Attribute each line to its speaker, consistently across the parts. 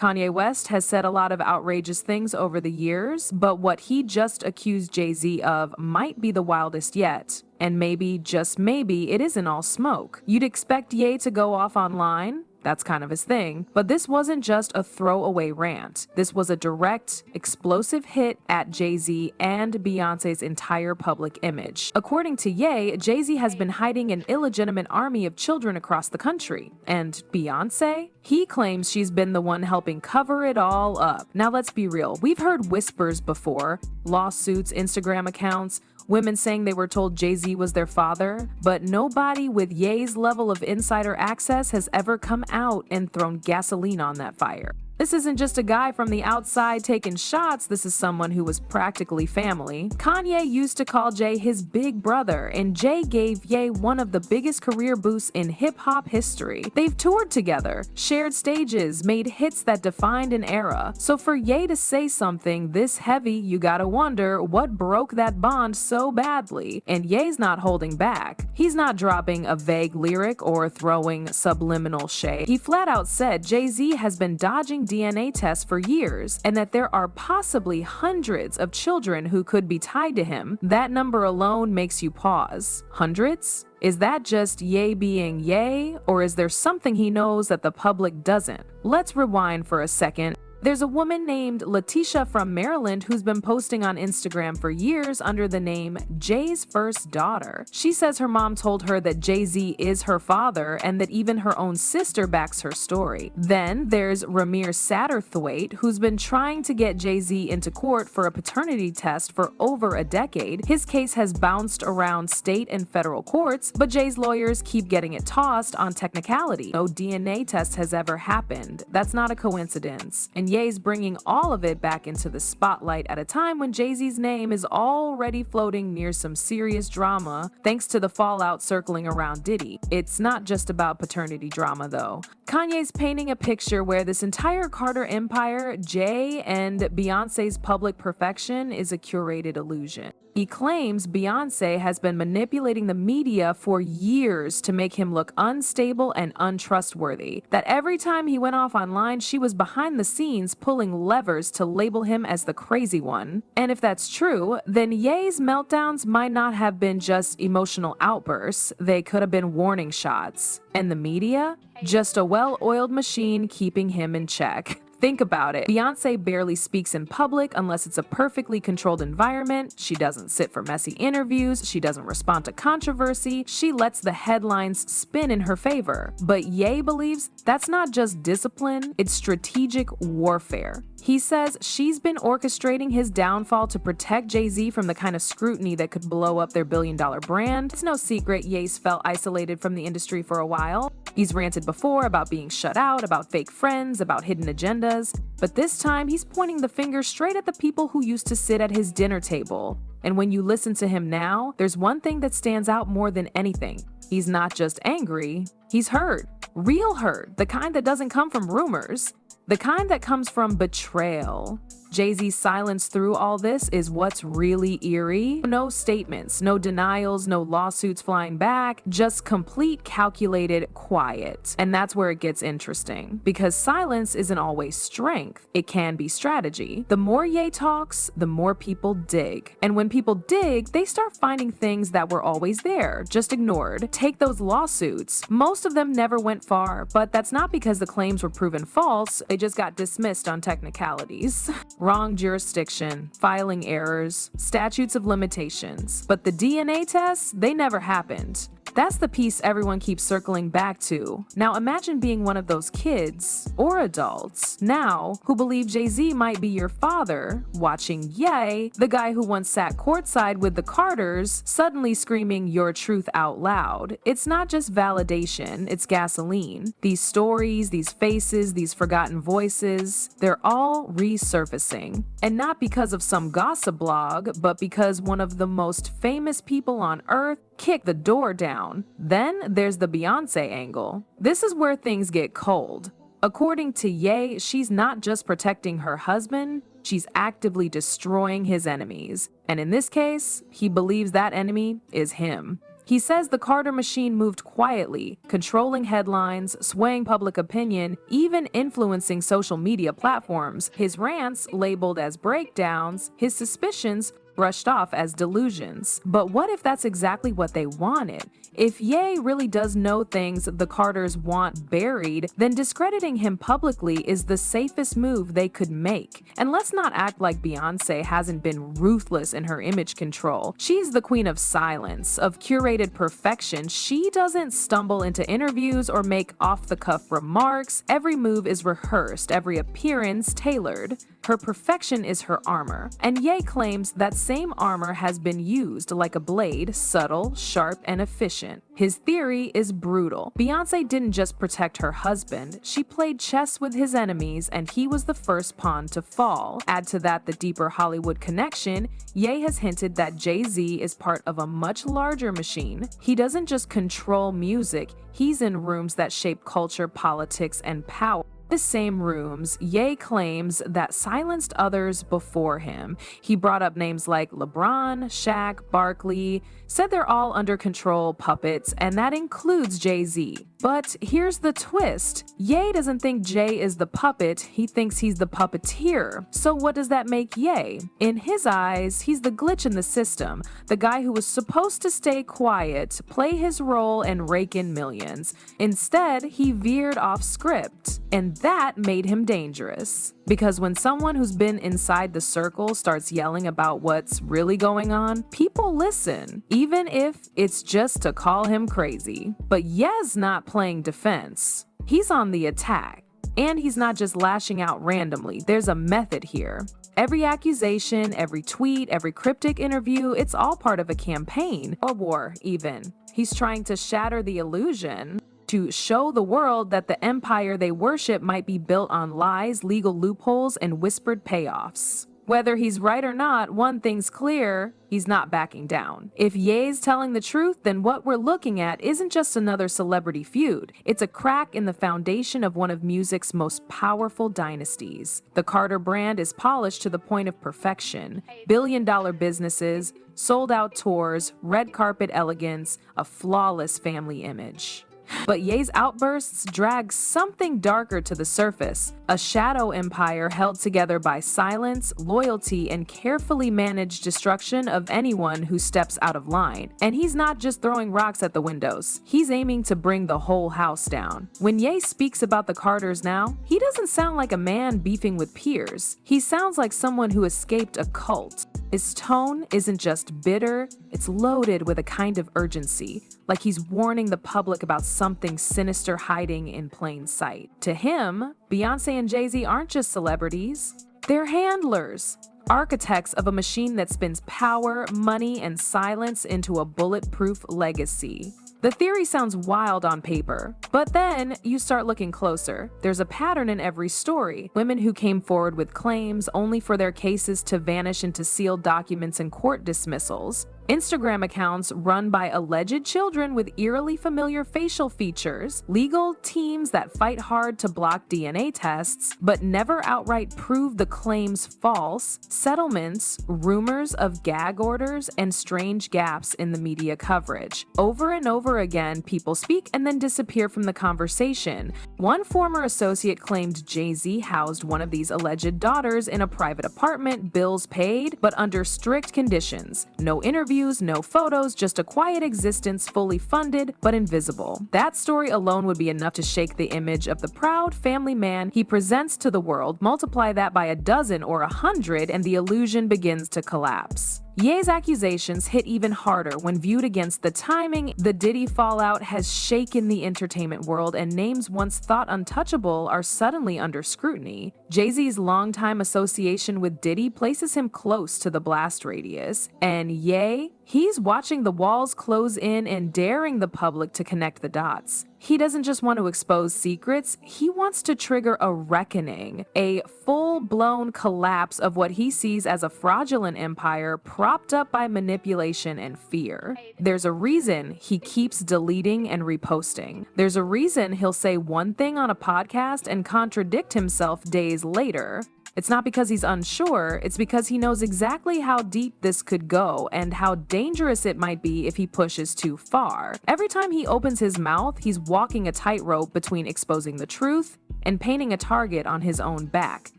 Speaker 1: Kanye West has said a lot of outrageous things over the years, but what he just accused Jay-Z of might be the wildest yet. And maybe, just maybe, it isn't all smoke. You'd expect Ye to go off online. That's kind of his thing. But this wasn't just a throwaway rant. This was a direct, explosive hit at Jay-Z and Beyonce's entire public image. According to Ye, Jay-Z has been hiding an illegitimate army of children across the country. And Beyonce? He claims she's been the one helping cover it all up. Now let's be real. We've heard whispers before. Lawsuits, Instagram accounts, women saying they were told Jay-Z was their father, but nobody with Ye's level of insider access has ever come out and thrown gasoline on that fire. This isn't just a guy from the outside taking shots, this is someone who was practically family. Kanye used to call Jay his big brother, and Jay gave Ye one of the biggest career boosts in hip-hop history. They've toured together, shared stages, made hits that defined an era. So for Ye to say something this heavy, you gotta wonder what broke that bond so badly. And Ye's not holding back. He's not dropping a vague lyric or throwing subliminal shade. He flat out said Jay-Z has been dodging DNA tests for years, and that there are possibly hundreds of children who could be tied to him. That number alone makes you pause. Hundreds? Is that just Ye being Ye, or is there something he knows that the public doesn't? Let's rewind for a second. There's a woman named Letitia from Maryland who's been posting on Instagram for years under the name Jay's First Daughter. She says her mom told her that Jay-Z is her father and that even her own sister backs her story. Then there's Ramir Satterthwaite, who's been trying to get Jay-Z into court for a paternity test for over a decade. His case has bounced around state and federal courts, but Jay's lawyers keep getting it tossed on technicality. No DNA test has ever happened. That's not a coincidence. And Ye's bringing all of it back into the spotlight at a time when Jay-Z's name is already floating near some serious drama thanks to the fallout circling around Diddy. It's not just about paternity drama though. Kanye's painting a picture where this entire Carter empire, Jay and Beyonce's public perfection, is a curated illusion. He claims Beyonce has been manipulating the media for years to make him look unstable and untrustworthy. That every time he went off online, she was behind the scenes pulling levers to label him as the crazy one. And if that's true, then Ye's meltdowns might not have been just emotional outbursts, they could have been warning shots. And the media? Just a well-oiled machine keeping him in check. Think about it. Beyonce barely speaks in public unless it's a perfectly controlled environment. She doesn't sit for messy interviews. She doesn't respond to controversy. She lets the headlines spin in her favor. But Ye believes that's not just discipline, it's strategic warfare. He says she's been orchestrating his downfall to protect Jay-Z from the kind of scrutiny that could blow up their billion-dollar brand. It's no secret Ye's felt isolated from the industry for a while. He's ranted before about being shut out, about fake friends, about hidden agendas. But this time, he's pointing the finger straight at the people who used to sit at his dinner table. And when you listen to him now, there's one thing that stands out more than anything. He's not just angry, he's hurt. Real hurt, the kind that doesn't come from rumors. The kind that comes from betrayal. Jay-Z's silence through all this is what's really eerie. No statements, no denials, no lawsuits flying back, just complete calculated quiet. And that's where it gets interesting, because silence isn't always strength. It can be strategy. The more Ye talks, the more people dig. And when people dig, they start finding things that were always there, just ignored. Take those lawsuits. Most of them never went far, but that's not because the claims were proven false. They just got dismissed on technicalities. Wrong jurisdiction, filing errors, statutes of limitations. But the DNA tests, they never happened. That's the piece everyone keeps circling back to. Now imagine being one of those kids, or adults, now, who believe Jay-Z might be your father, watching Ye, the guy who once sat courtside with the Carters, suddenly screaming your truth out loud. It's not just validation, it's gasoline. These stories, these faces, these forgotten voices, they're all resurfacing. And not because of some gossip blog, but because one of the most famous people on earth kicked the door down. Then there's the Beyonce angle. This is where things get cold. According to Ye, she's not just protecting her husband, she's actively destroying his enemies. And in this case, he believes that enemy is him. He says the Carter machine moved quietly, controlling headlines, swaying public opinion, even influencing social media platforms. His rants labeled as breakdowns, his suspicions brushed off as delusions. But what if that's exactly what they wanted? If Ye really does know things the Carters want buried, then discrediting him publicly is the safest move they could make. And let's not act like Beyonce hasn't been ruthless in her image control. She's the queen of silence, of curated perfection. She doesn't stumble into interviews or make off-the-cuff remarks. Every move is rehearsed, every appearance tailored. Her perfection is her armor, and Ye claims that same armor has been used like a blade, subtle, sharp, and efficient. His theory is brutal. Beyonce didn't just protect her husband, she played chess with his enemies, and he was the first pawn to fall. Add to that the deeper Hollywood connection, Ye has hinted that Jay-Z is part of a much larger machine. He doesn't just control music, he's in rooms that shape culture, politics, and power. The same rooms, Ye claims that silenced others before him. He brought up names like LeBron, Shaq, Barkley, said they're all under control puppets, and that includes Jay-Z. But here's the twist. Ye doesn't think Jay is the puppet, he thinks he's the puppeteer. So what does that make Ye? In his eyes, he's the glitch in the system, the guy who was supposed to stay quiet, play his role, and rake in millions. Instead, he veered off script, and that made him dangerous. Because when someone who's been inside the circle starts yelling about what's really going on, people listen, even if it's just to call him crazy. But Ye's not playing defense. He's on the attack. And he's not just lashing out randomly. There's a method here. Every accusation, every tweet, every cryptic interview, it's all part of a campaign, or war even. He's trying to shatter the illusion, to show the world that the empire they worship might be built on lies, legal loopholes, and whispered payoffs. Whether he's right or not, one thing's clear, he's not backing down. If Ye's telling the truth, then what we're looking at isn't just another celebrity feud. It's a crack in the foundation of one of music's most powerful dynasties. The Carter brand is polished to the point of perfection. Billion-dollar businesses, sold-out tours, red carpet elegance, a flawless family image. But Ye's outbursts drag something darker to the surface, a shadow empire held together by silence, loyalty, and carefully managed destruction of anyone who steps out of line. And he's not just throwing rocks at the windows, he's aiming to bring the whole house down. When Ye speaks about the Carters now, he doesn't sound like a man beefing with peers. He sounds like someone who escaped a cult. His tone isn't just bitter, it's loaded with a kind of urgency, like he's warning the public about something sinister hiding in plain sight. To him, Beyonce and Jay-Z aren't just celebrities, they're handlers, architects of a machine that spins power, money, and silence into a bulletproof legacy. The theory sounds wild on paper, but then you start looking closer. There's a pattern in every story. Women who came forward with claims only for their cases to vanish into sealed documents and court dismissals. Instagram accounts run by alleged children with eerily familiar facial features, legal teams that fight hard to block DNA tests, but never outright prove the claims false, settlements, rumors of gag orders, and strange gaps in the media coverage. Over and over again, people speak and then disappear from the conversation. One former associate claimed Jay-Z housed one of these alleged daughters in a private apartment, bills paid, but under strict conditions. No interviews, no photos, just a quiet existence fully funded but invisible. That story alone would be enough to shake the image of the proud family man he presents to the world. Multiply that by a dozen or 100 and the illusion begins to collapse. Ye's accusations hit even harder when viewed against the timing. The Diddy fallout has shaken the entertainment world, and names once thought untouchable are suddenly under scrutiny. Jay-Z's longtime association with Diddy places him close to the blast radius, and Ye, he's watching the walls close in and daring the public to connect the dots. He doesn't just want to expose secrets, he wants to trigger a reckoning, a full-blown collapse of what he sees as a fraudulent empire propped up by manipulation and fear. There's a reason he keeps deleting and reposting. There's a reason he'll say one thing on a podcast and contradict himself days later. It's not because he's unsure, it's because he knows exactly how deep this could go and how dangerous it might be if he pushes too far. Every time he opens his mouth, he's walking a tightrope between exposing the truth and painting a target on his own back.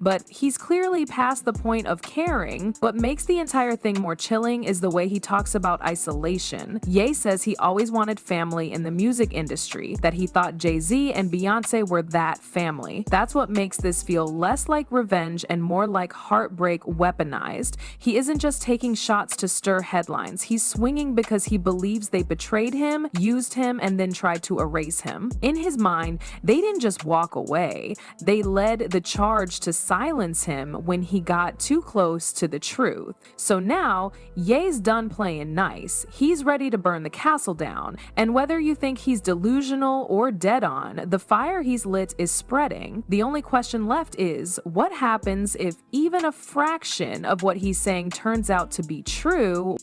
Speaker 1: But he's clearly past the point of caring. What makes the entire thing more chilling is the way he talks about isolation. Ye says he always wanted family in the music industry, that he thought Jay-Z and Beyonce were that family. That's what makes this feel less like revenge and more like heartbreak weaponized. He isn't just taking shots to stir headlines. He's swinging because he believes they betrayed him, used him, and then tried to erase him. In his mind, they didn't just walk away. They led the charge to silence him when he got too close to the truth. So now, Ye's done playing nice. He's ready to burn the castle down. And whether you think he's delusional or dead on, the fire he's lit is spreading. The only question left is, what happens if even a fraction of what he's saying turns out to be true?